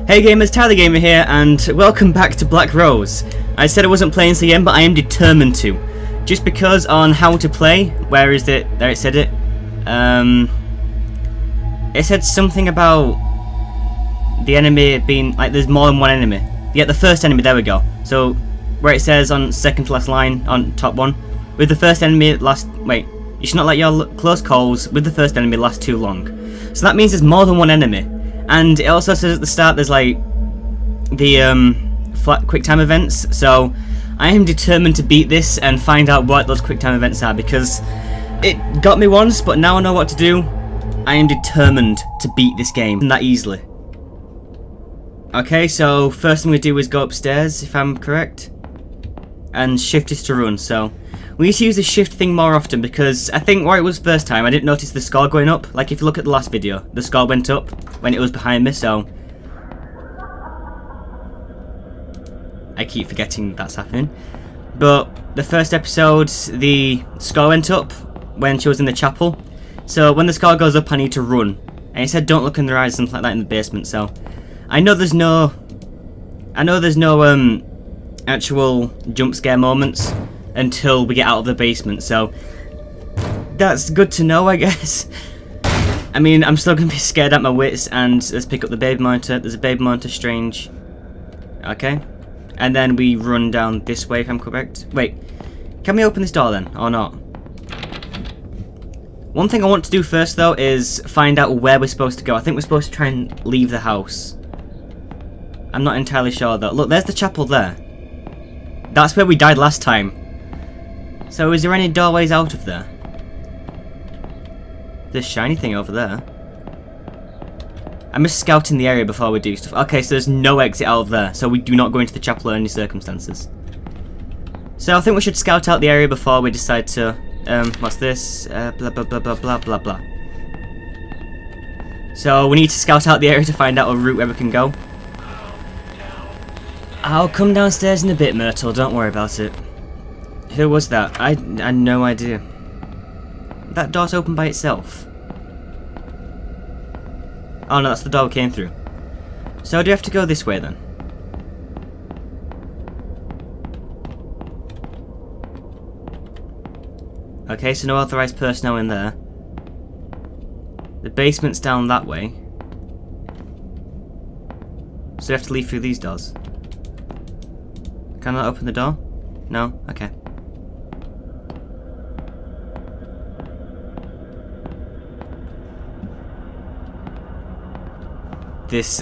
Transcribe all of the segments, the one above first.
Hey gamers, Tyler Gamer here, and welcome back to Black Rose. I said I wasn't playing this again, but I am determined to. Just because on how to play, where is it? There it said it. It said something about the enemy being, like there's more than one enemy. Yeah, the first enemy, there we go. So, where it says on second to last line, on top one, with the first enemy last, wait, you should not let your close calls with the first enemy last too long. So that means there's more than one enemy. And it also says at the start there's like the flat quick time events, so I am determined to beat this and find out what those quick time events are, because it got me once, but now I know what to do. I am determined to beat this game that easily. Okay, so first thing we do is go upstairs, if I'm correct, and shift is to run. So we need to use the shift thing more often, because I think where it was first time I didn't notice the score going up. Like if you look at the last video, the score went up when it was behind me, so I keep forgetting that's happening. But the first episode, the score went up when she was in the chapel. So when the score goes up, I need to run. And it said don't look in their eyes, something like that in the basement. So I know there's no actual jump scare moments until we get out of the basement, so that's good to know, I guess. I mean, I'm still gonna be scared at my wits, and let's pick up the baby monitor. There's a baby monitor, strange. Okay, and then we run down this way, if I'm correct. Wait, can we open this door then, or not? One thing I want to do first, though, is find out where we're supposed to go. I think we're supposed to try and leave the house. I'm not entirely sure, though. Look, there's the chapel there. That's where we died last time. So is there any doorways out of there? There's a shiny thing over there. I'm just scouting the area before we do stuff. Okay, so there's no exit out of there, so we do not go into the chapel in any circumstances. So I think we should scout out the area before we decide to, what's this? Blah blah blah blah blah blah blah. So we need to scout out the area to find out a route where we can go. I'll come downstairs in a bit, Myrtle, don't worry about it. Who was that? I had no idea. That door's open by itself. Oh no, that's the door we came through. So do you have to go this way then? Okay, so no authorized personnel in there. The basement's down that way. So you have to leave through these doors. Can I open the door? No? Okay.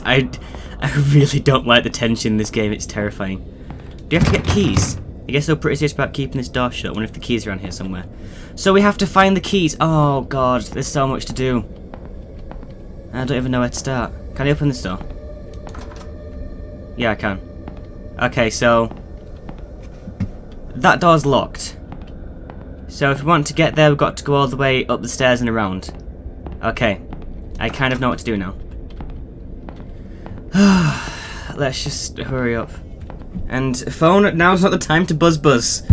I really don't like the tension in this game, it's terrifying. Do you have to get keys? I guess they're pretty serious about keeping this door shut. I wonder if the keys are around here somewhere. So we have to find the keys. Oh god, there's so much to do. I don't even know where to start. Can I open this door? Yeah, I can. Okay, so that door's locked. So if we want to get there, we've got to go all the way up the stairs and around. Okay, I kind of know what to do now. Let's just hurry up. And phone, now's not the time to buzz.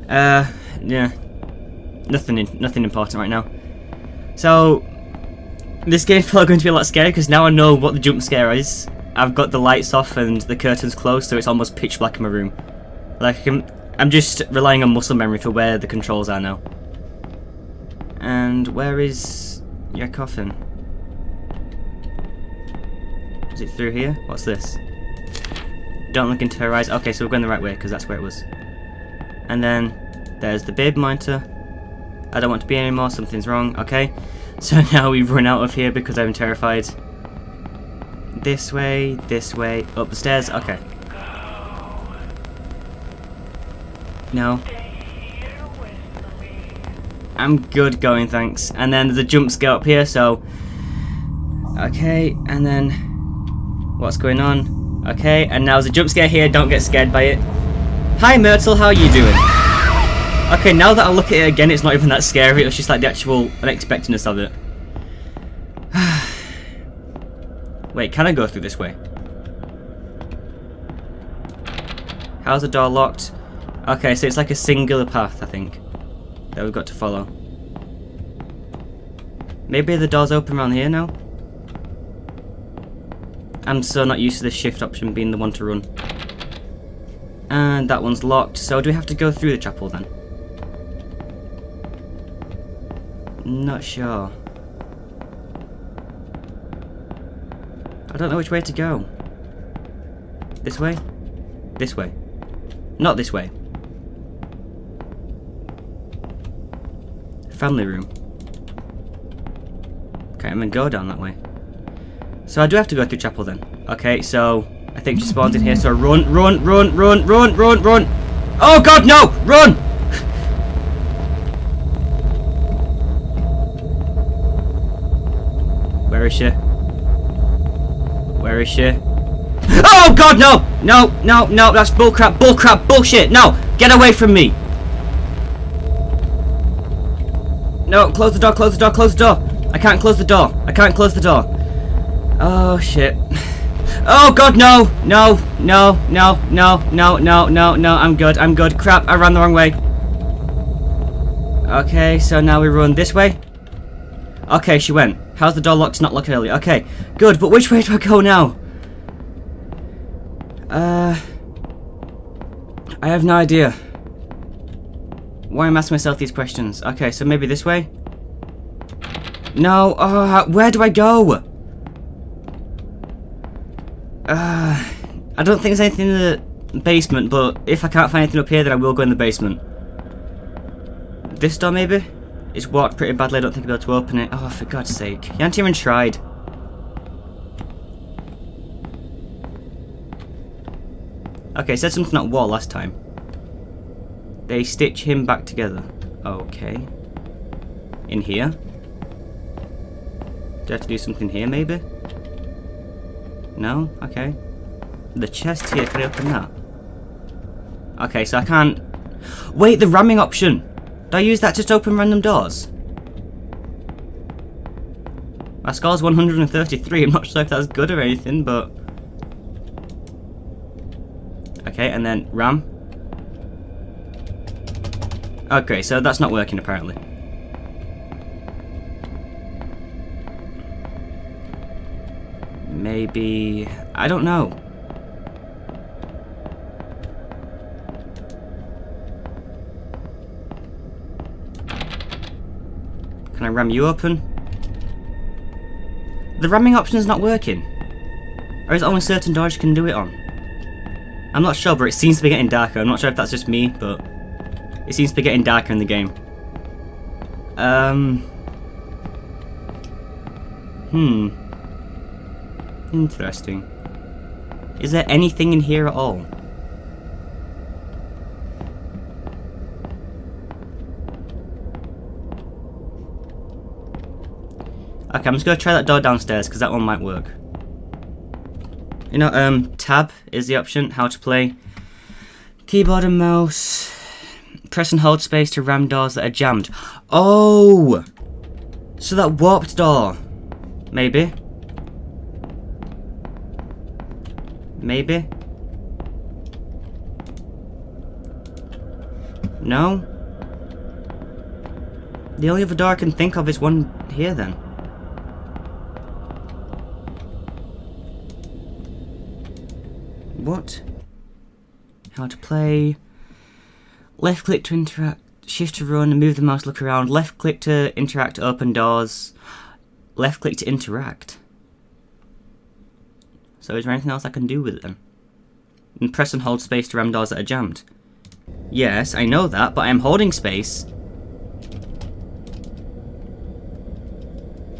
Yeah. Nothing important right now. So this game's probably going to be a lot scary because now I know what the jump scare is. I've got the lights off and the curtains closed, so it's almost pitch black in my room. Like I'm just relying on muscle memory for where the controls are now. And where is your coffin? Is it through here? What's this? Don't look into her eyes. Okay, so we're going the right way because that's where it was. And then there's the babe monitor. I don't want to be anymore. Something's wrong. Okay, so now we've run out of here because I'm terrified. This way, up the stairs. Okay. No. I'm good going, thanks. And then there's a jump scare up here, so okay, and then what's going on? Okay, and now there's a jump scare here, don't get scared by it. Hi Myrtle, how are you doing? Okay, now that I look at it again, it's not even that scary, it's just like the actual unexpectedness of it. Wait, can I go through this way? How's the door locked? Okay, so it's like a singular path, I think, that we've got to follow. Maybe the door's open around here now? I'm so not used to the shift option being the one to run. And that one's locked, so do we have to go through the chapel then? Not sure. I don't know which way to go. This way? This way. Not this way. Family room. Okay, I'm gonna go down that way. So I do have to go through chapel then. Okay, so I think she spawned in here, so run, run, run, run, run, run, run. Oh god, no! Run! Where is she? Where is she? Oh god, no! No, no, no, that's bullcrap, bullcrap, bullshit! No! Get away from me! No, close the door, close the door, close the door! I can't close the door. I can't close the door. Oh shit. Oh god, no! No, no, no, no, no, no, no, no, I'm good, I'm good. Crap, I ran the wrong way. Okay, so now we run this way. Okay, she went. How's the door locked? It's not locked earlier. Okay, good, but which way do I go now? I have no idea. Why am I asking myself these questions? Okay, so maybe this way? No, where do I go? I don't think there's anything in the basement, but if I can't find anything up here, then I will go in the basement. This door, maybe? It's walked pretty badly, I don't think I'll be able to open it. Oh, for God's sake. You haven't even tried. Okay, it said something on that wall last time. They stitch him back together. Okay. In here? Do I have to do something here, maybe? No? Okay. The chest here, can I open that? Okay, so I can't... Wait, the ramming option! Do I use that just to open random doors? My score's 133, I'm not sure if that's good or anything, but... Okay, and then ram. Okay, so that's not working apparently. Maybe... I don't know. Can I ram you open? The ramming option is not working. Or is it only certain doors you can do it on? I'm not sure, but it seems to be getting darker. I'm not sure if that's just me, but it seems to be getting darker in the game. Interesting. Is there anything in here at all? Okay, I'm just gonna try that door downstairs because that one might work. You know, tab is the option, how to play. Keyboard and mouse. Press and hold space to ram doors that are jammed. Oh! So that warped door. Maybe. Maybe. No? The only other door I can think of is one here then. What? How to play. Left click to interact, shift to run, move the mouse, look around. Left click to interact, open doors. Left click to interact. So is there anything else I can do with it then? And press and hold space to ram doors that are jammed. Yes, I know that, but I'm holding space.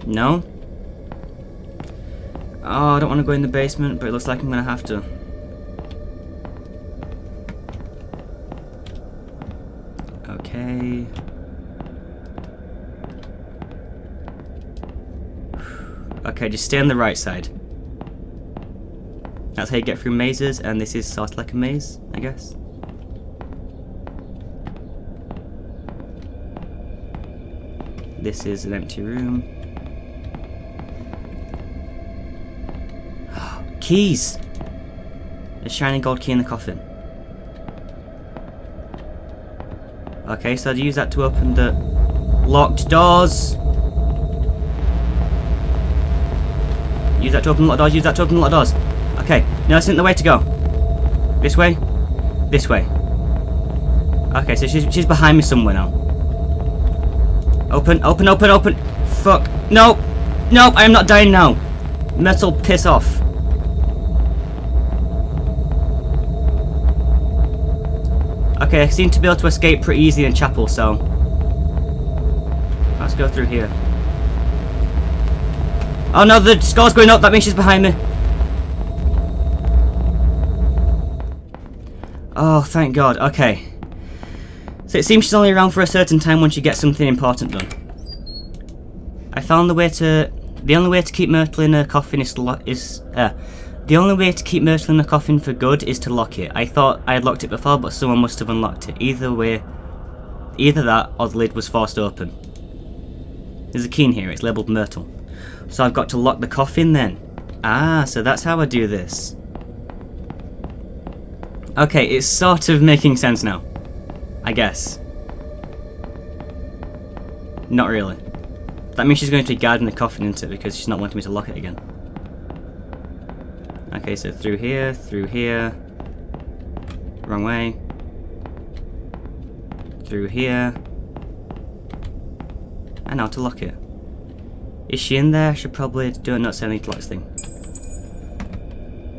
No? Oh, I don't want to go in the basement, but it looks like I'm going to have to. Okay. Okay, just stay on the right side. That's how you get through mazes, and this is sort of like a maze, I guess. This is an empty room. Keys! A shiny gold key in the coffin. Okay, so I'd use that to open the locked doors. Use that to open a lot of doors. Use that to open a lot of doors. Okay, no, that's not the way to go. This way? This way. Okay, so she's behind me somewhere now. Open, open, open, open. Fuck. No! No, I am not dying now. Myrtle, piss off. Okay, I seem to be able to escape pretty easily in chapel, so let's go through here. Oh no, the score's going up. That means she's behind me. Oh, thank God. Okay. So it seems she's only around for a certain time when she gets something important done. I found the way to... The only way to keep Myrtle in her coffin the only way to keep Myrtle in the coffin for good is to lock it. I thought I had locked it before, but someone must have unlocked it. Either that or the lid was forced open. There's a key in here. It's labelled Myrtle. So I've got to lock the coffin then. Ah, so that's how I do this. Okay, it's sort of making sense now. I guess. Not really. That means she's going to be guarding the coffin, isn't it? Because she's not wanting me to lock it again. Okay, so through here, wrong way, through here, and now to lock it. Is she in there? I should probably do it, not say I need to lock this thing.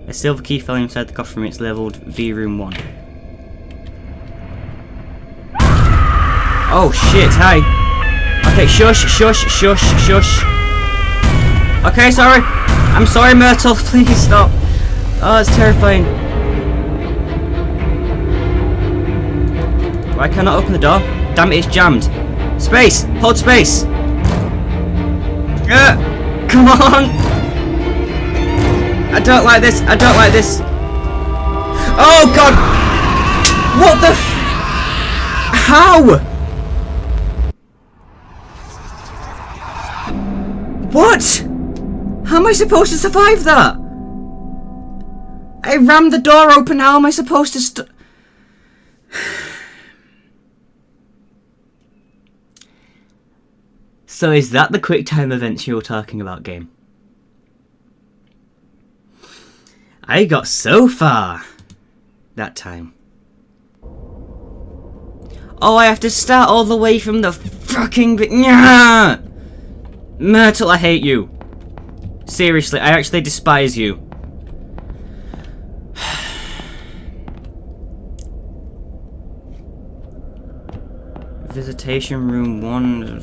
A silver key fell inside the coffin room. It's labelled V room 1. Oh shit, hi. Okay, shush, shush, shush, shush. Okay, sorry. I'm sorry, Myrtle, please stop. Oh, it's terrifying. Why can't I open the door? Damn it, it's jammed. Space! Hold space! Come on! I don't like this, I don't like this. Oh God! What the f... How? What? How am I supposed to survive that? I rammed the door open, how am I supposed to So is that the quick time events you were talking about, game? I got so far that time. Oh, I have to start all the way from the fucking... Myrtle, I hate you. Seriously, I actually despise you. Visitation room 1.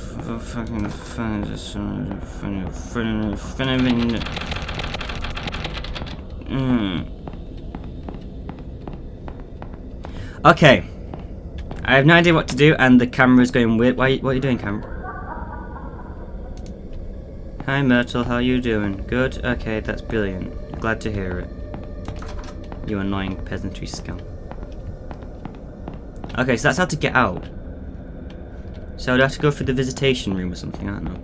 Okay. I have no idea what to do, and the camera's going weird. What are you doing, camera? Hi, Myrtle. How are you doing? Good? Okay, that's brilliant. Glad to hear it. You annoying peasantry scum. Okay, so that's how to get out. So I'd have to go through the visitation room or something, I don't know.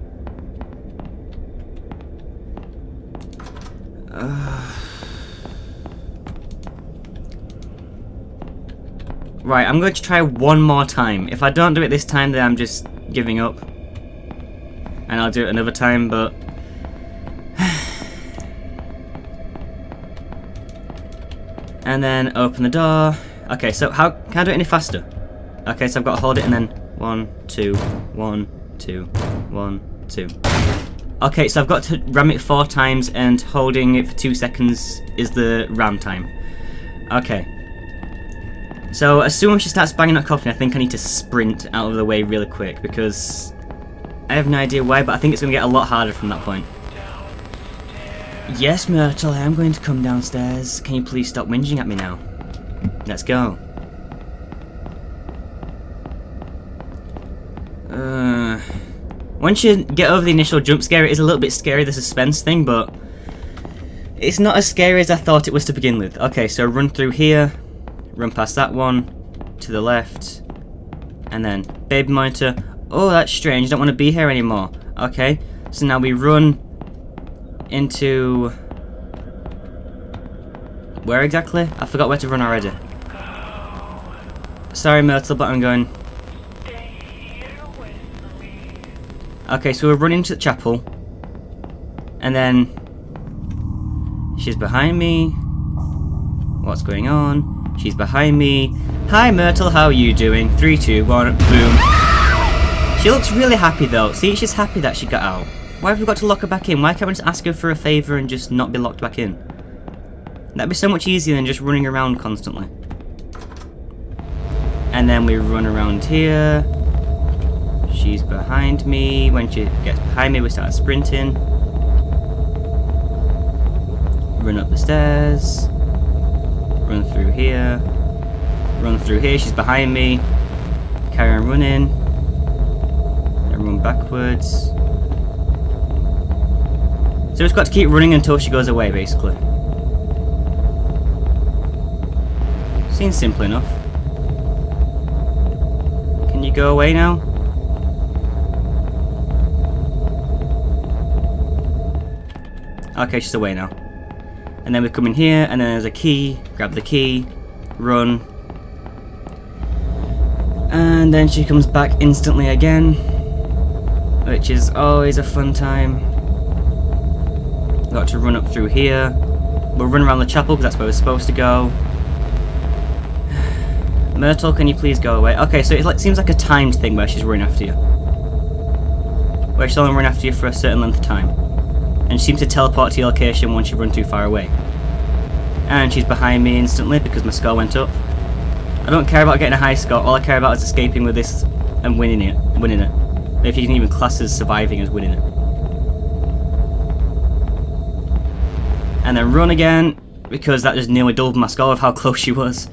Right, I'm going to try one more time. If I don't do it this time, then I'm just giving up. And I'll do it another time, but... And then open the door. Okay, so how can I do it any faster? Okay, so I've got to hold it and then 1, 2, 1, 2, 1, 2. Okay, so I've got to ram it 4 times and holding it for 2 seconds is the ram time. Okay. So as soon as she starts banging that coffin, I think I need to sprint out of the way really quick because I have no idea why, but I think it's going to get a lot harder from that point. Yes, Myrtle, I am going to come downstairs. Can you please stop whinging at me now? Let's go. Once you get over the initial jump scare, it is a little bit scary, the suspense thing, but it's not as scary as I thought it was to begin with. Okay, so run through here, run past that one, to the left, and then baby monitor. Oh, that's strange, I don't want to be here anymore. Okay, so now we run into... Where exactly? I forgot where to run already. Sorry, Myrtle, but I'm going... Okay, so we're running to the chapel, and then She's behind me. What's going on? She's behind me. Hi Myrtle, how are you doing? 3, 2, 1, boom. She looks really happy though. See, she's happy that she got out. Why have we got to lock her back in? Why can't we just ask her for a favour and just not be locked back in? That'd be so much easier than just running around constantly. And then we run around here. She's behind me. When she gets behind me, we start sprinting. Run up the stairs. Run through here. Run through here. She's behind me. Carry on running. And run backwards. So we've got to keep running until she goes away, basically. Seems simple enough. Can you go away now? Okay, she's away now. And then we come in here, and then there's a key. Grab the key. Run. And then she comes back instantly again. Which is always a fun time. Got to run up through here. We'll run around the chapel because that's where we're supposed to go. Myrtle, can you please go away? Okay, so it seems like a timed thing where she's running after you. Where she'll only run after you for a certain length of time. And she seems to teleport to your location once you run too far away. And she's behind me instantly because my score went up. I don't care about getting a high score, all I care about is escaping with this and winning it. If you can even class as surviving as winning it. And then run again, because that just nearly doubled my score of how close she was.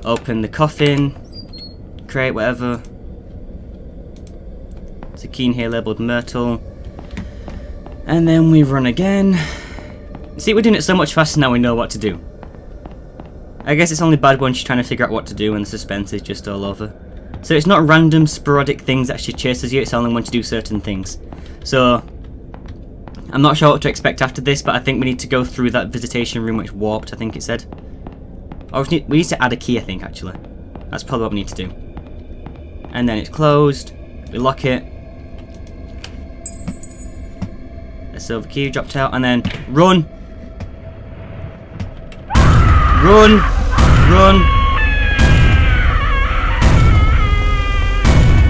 Open the coffin, crate, whatever. There's a key in here labelled Myrtle. And then we run again. See, we're doing it so much faster now we know what to do. I guess it's only bad when she's trying to figure out what to do and the suspense is just all over. So it's not random, sporadic things that she chases you, it's only when to do certain things. So, I'm not sure what to expect after this, but I think we need to go through that visitation room which warped, I think it said. Or we need to add a key, I think, actually. That's probably what we need to do. And then it's closed. We lock it. A silver key dropped out, and then run! Run! Run!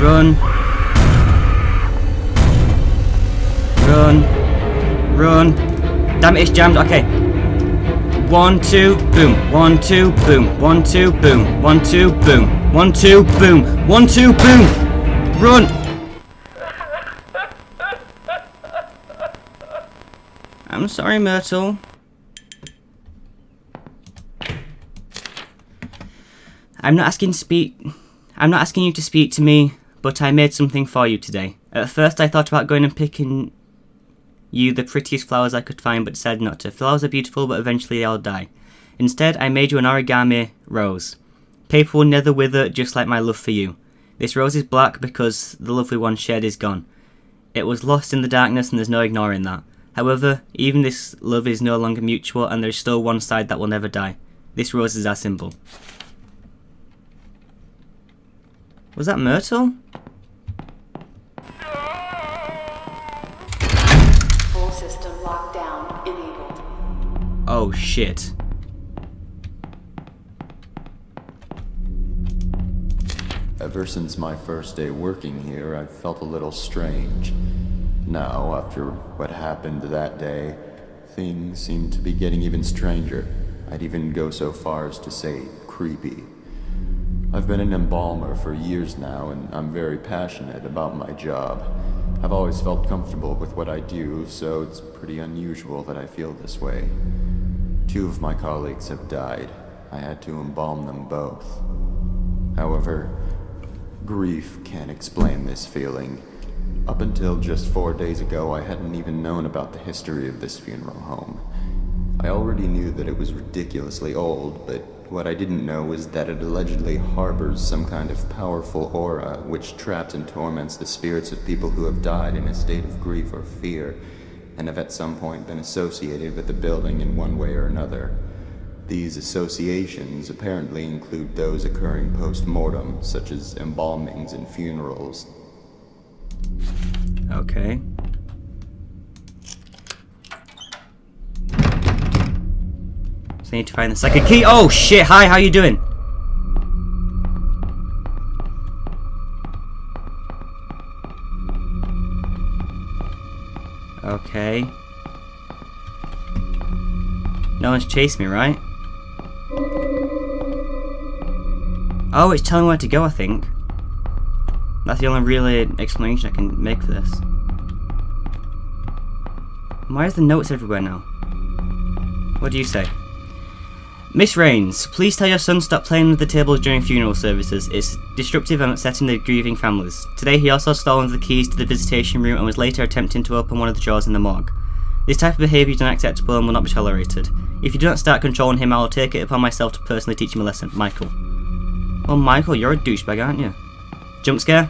Run! Run! Run! Damn it, it's jammed. Okay. 1, 2, boom. 1, 2, boom. 1, 2, boom. 1, 2, boom. 1, 2, boom. 1, 2, boom. Run! I'm sorry, Myrtle. I'm not asking you to speak to me, but I made something for you today. At first I thought about going and picking you the prettiest flowers I could find, but decided not to. Flowers are beautiful, but eventually they'll die. Instead, I made you an origami rose. Paper will never wither, just like my love for you. This rose is black because the lovely one shared is gone. It was lost in the darkness and there's no ignoring that. However, even this love is no longer mutual and there is still one side that will never die. This rose is our symbol. Was that Myrtle? Full system lockdown enabled. Oh shit. Ever since my first day working here, I've felt a little strange. Now, after what happened that day, things seem to be getting even stranger. I'd even go so far as to say creepy. I've been an embalmer for years now, and I'm very passionate about my job. I've always felt comfortable with what I do, so it's pretty unusual that I feel this way. 2 of my colleagues have died. I had to embalm them both. However, grief can't explain this feeling. Up until just 4 days ago, I hadn't even known about the history of this funeral home. I already knew that it was ridiculously old, but what I didn't know was that it allegedly harbors some kind of powerful aura which traps and torments the spirits of people who have died in a state of grief or fear, and have at some point been associated with the building in one way or another. These associations apparently include those occurring post-mortem, such as embalmings and funerals. Okay. So I need to find the second key. Oh shit, hi, how you doing? Okay. No one's chased me, right? Oh, it's telling me where to go, I think. That's the only really explanation I can make for this. Why is the notes everywhere now? What do you say? Miss Rains, please tell your son to stop playing with the tables during funeral services. It's disruptive and upsetting the grieving families. Today he also stole one of the keys to the visitation room and was later attempting to open one of the drawers in the morgue. This type of behaviour is unacceptable and will not be tolerated. If you do not start controlling him, I will take it upon myself to personally teach him a lesson. Michael. Well, Michael, you're a douchebag, aren't you? Jump scare?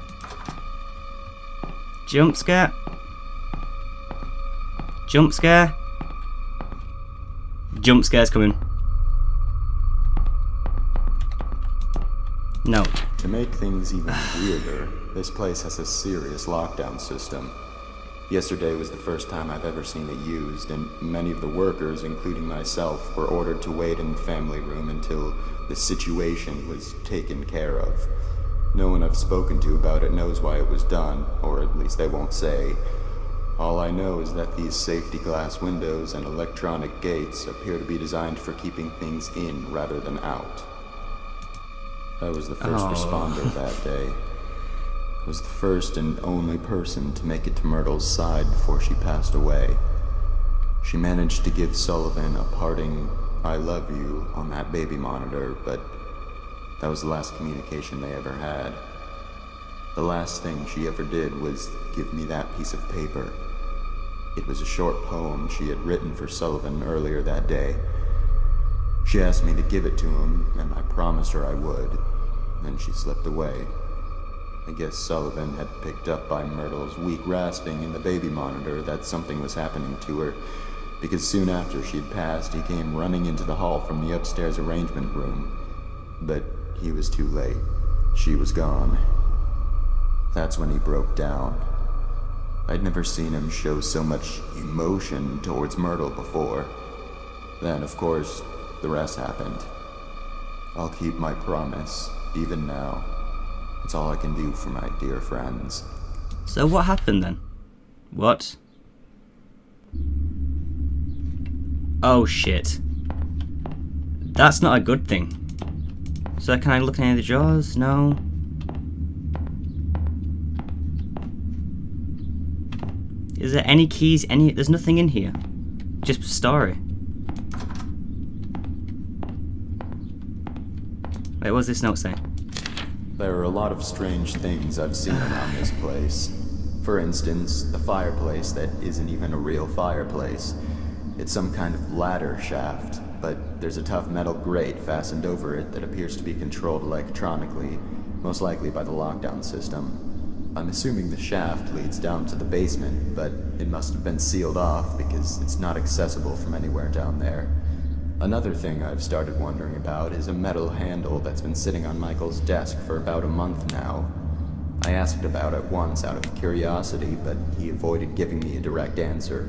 Jump scare? Jump scare? Jump scare's coming. No. To make things even weirder, this place has a serious lockdown system. Yesterday was the first time I've ever seen it used, and many of the workers, including myself, were ordered to wait in the family room until the situation was taken care of. No one I've spoken to about it knows why it was done, or at least they won't say. All I know is that these safety glass windows and electronic gates appear to be designed for keeping things in rather than out. I was the first responder that day. I was the first and only person to make it to Myrtle's side before she passed away. She managed to give Sullivan a parting "I love you" on that baby monitor, but that was the last communication they ever had. The last thing she ever did was give me that piece of paper. It was a short poem she had written for Sullivan earlier that day. She asked me to give it to him, and I promised her I would. Then she slipped away. I guess Sullivan had picked up by Myrtle's weak rasping in the baby monitor that something was happening to her, because soon after she had passed, he came running into the hall from the upstairs arrangement room. But he was too late. She was gone. That's when he broke down. I'd never seen him show so much emotion towards Myrtle before. Then, of course, the rest happened. I'll keep my promise, even now. It's all I can do for my dear friends. So what happened then? What? Oh shit. That's not a good thing. So can I look in any of the drawers? No. Is there any keys? There's nothing in here. Just story. Wait, what's this note say? There are a lot of strange things I've seen around this place. For instance, the fireplace that isn't even a real fireplace. It's some kind of ladder shaft, but there's a tough metal grate fastened over it that appears to be controlled electronically, most likely by the lockdown system. I'm assuming the shaft leads down to the basement, but it must have been sealed off because it's not accessible from anywhere down there. Another thing I've started wondering about is a metal handle that's been sitting on Michael's desk for about a month now. I asked about it once out of curiosity, but he avoided giving me a direct answer.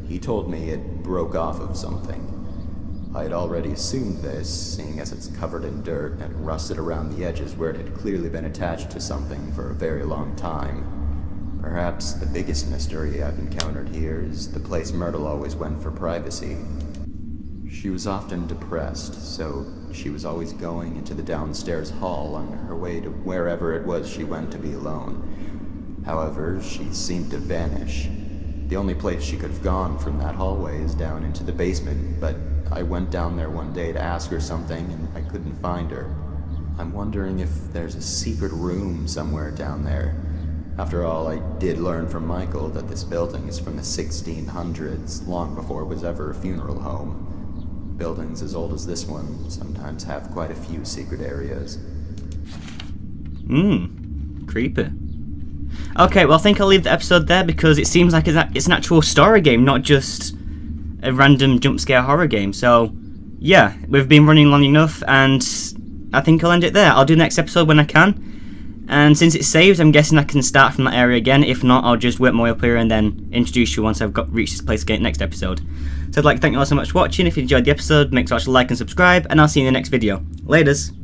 He told me it broke off of something. I had already assumed this, seeing as it's covered in dirt and rusted around the edges where it had clearly been attached to something for a very long time. Perhaps the biggest mystery I've encountered here is the place Myrtle always went for privacy. She was often depressed, so she was always going into the downstairs hall on her way to wherever it was she went to be alone. However, she seemed to vanish. The only place she could have gone from that hallway is down into the basement, but I went down there one day to ask her something and I couldn't find her. I'm wondering if there's a secret room somewhere down there. After all, I did learn from Michael that this building is from the 1600s, long before it was ever a funeral home. Buildings as old as this one sometimes have quite a few secret areas. Creepy. Okay, well I think I'll leave the episode there because it seems like it's an actual story game, not just a random jump scare horror game. So, yeah, we've been running long enough and I think I'll end it there. I'll do the next episode when I can. And since it's saved, I'm guessing I can start from that area again. If not, I'll just work my way up here and then introduce you once I've reached this place again next episode. So I'd like to thank you all so much for watching. If you enjoyed the episode, make sure to like and subscribe, and I'll see you in the next video. Laters!